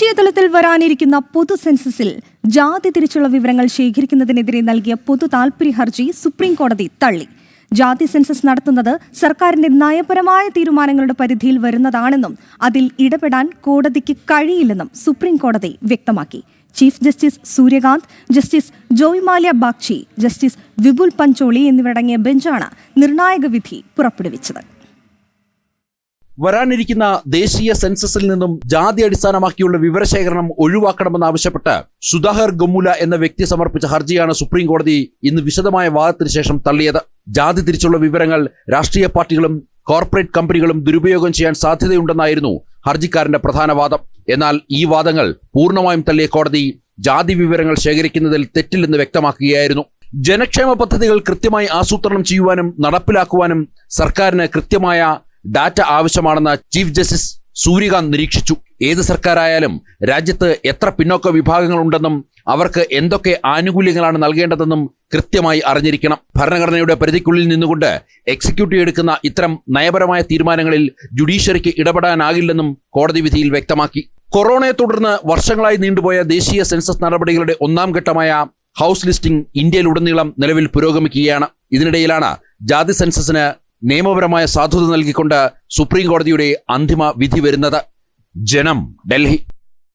ദേശീയ തലത്തിൽ വരാനിരിക്കുന്ന പൊതു സെൻസസിൽ ജാതി തിരിച്ചുള്ള വിവരങ്ങൾ ശേഖരിക്കുന്നതിനെതിരെ നൽകിയ പൊതു താൽപര്യ ഹർജി സുപ്രീംകോടതി തള്ളി. ജാതി സെൻസസ് നടത്തുന്നത് സർക്കാരിന്റെ നയപരമായ തീരുമാനങ്ങളുടെ പരിധിയിൽ വരുന്നതാണെന്നും അതിൽ ഇടപെടാൻ കോടതിക്ക് കഴിയില്ലെന്നും സുപ്രീംകോടതി വ്യക്തമാക്കി. Chief justice Suryakant, justice Joymalya Bagchi, justice Vipul Pancholi എന്നിവരടങ്ങിയ ബെഞ്ചാണ് നിർണായക വിധി പുറപ്പെടുവിച്ചത്. വരാനിരിക്കുന്ന ദേശീയ സെൻസസിൽ നിന്നും ജാതി അടിസ്ഥാനമാക്കിയുള്ള വിവരശേഖരണം ഒഴിവാക്കണമെന്നാവശ്യപ്പെട്ട് സുധാകർ ഗമുല എന്ന വ്യക്തി സമർപ്പിച്ച ഹർജിയാണ് സുപ്രീം കോടതി ഇന്ന് വിശദമായ വാദത്തിന് ശേഷം തള്ളിയത്. ജാതി തിരിച്ചുള്ള വിവരങ്ങൾ രാഷ്ട്രീയ പാർട്ടികളും കോർപ്പറേറ്റ് കമ്പനികളും ദുരുപയോഗം ചെയ്യാൻ സാധ്യതയുണ്ടെന്നായിരുന്നു ഹർജിക്കാരന്റെ പ്രധാന വാദം. എന്നാൽ ഈ വാദങ്ങൾ പൂർണ്ണമായും തള്ളിയ കോടതി ജാതി വിവരങ്ങൾ ശേഖരിക്കുന്നതിൽ തെറ്റില്ലെന്ന് വ്യക്തമാക്കുകയായിരുന്നു. ജനക്ഷേമ പദ്ധതികൾ കൃത്യമായി ആസൂത്രണം ചെയ്യുവാനും നടപ്പിലാക്കുവാനും സർക്കാരിന് കൃത്യമായ ഡാറ്റ ആവശ്യമാണെന്ന് ചീഫ് ജസ്റ്റിസ് സൂര്യകാന്ത് നിരീക്ഷിച്ചു. ഏത് സർക്കാരായാലും രാജ്യത്ത് എത്ര പിന്നോക്ക വിഭാഗങ്ങളുണ്ടെന്നും അവർക്ക് എന്തൊക്കെ ആനുകൂല്യങ്ങളാണ് നൽകേണ്ടതെന്നും കൃത്യമായി അറിഞ്ഞിരിക്കണം. ഭരണഘടനയുടെ പരിധിക്കുള്ളിൽ നിന്നുകൊണ്ട് എക്സിക്യൂട്ടീവ് എടുക്കുന്ന ഇത്തരം നയപരമായ തീരുമാനങ്ങളിൽ ജുഡീഷ്യറിക്ക് ഇടപെടാനാകില്ലെന്നും കോടതി വിധിയിൽ വ്യക്തമാക്കി. കൊറോണയെ തുടർന്ന് വർഷങ്ങളായി നീണ്ടുപോയ ദേശീയ സെൻസസ് നടപടികളുടെ ഒന്നാം ഘട്ടമായ ഹൗസ് ലിസ്റ്റിംഗ് ഇന്ത്യയിലുടനീളം നിലവിൽ പുരോഗമിക്കുകയാണ്. ഇതിനിടയിലാണ് ജാതി സെൻസസിന് നിയമപരമായ സാധുത നൽകിക്കൊണ്ട് സുപ്രീം കോടതിയുടെ അന്തിമ വിധി വരുന്നത്. ജനം, ഡൽഹി.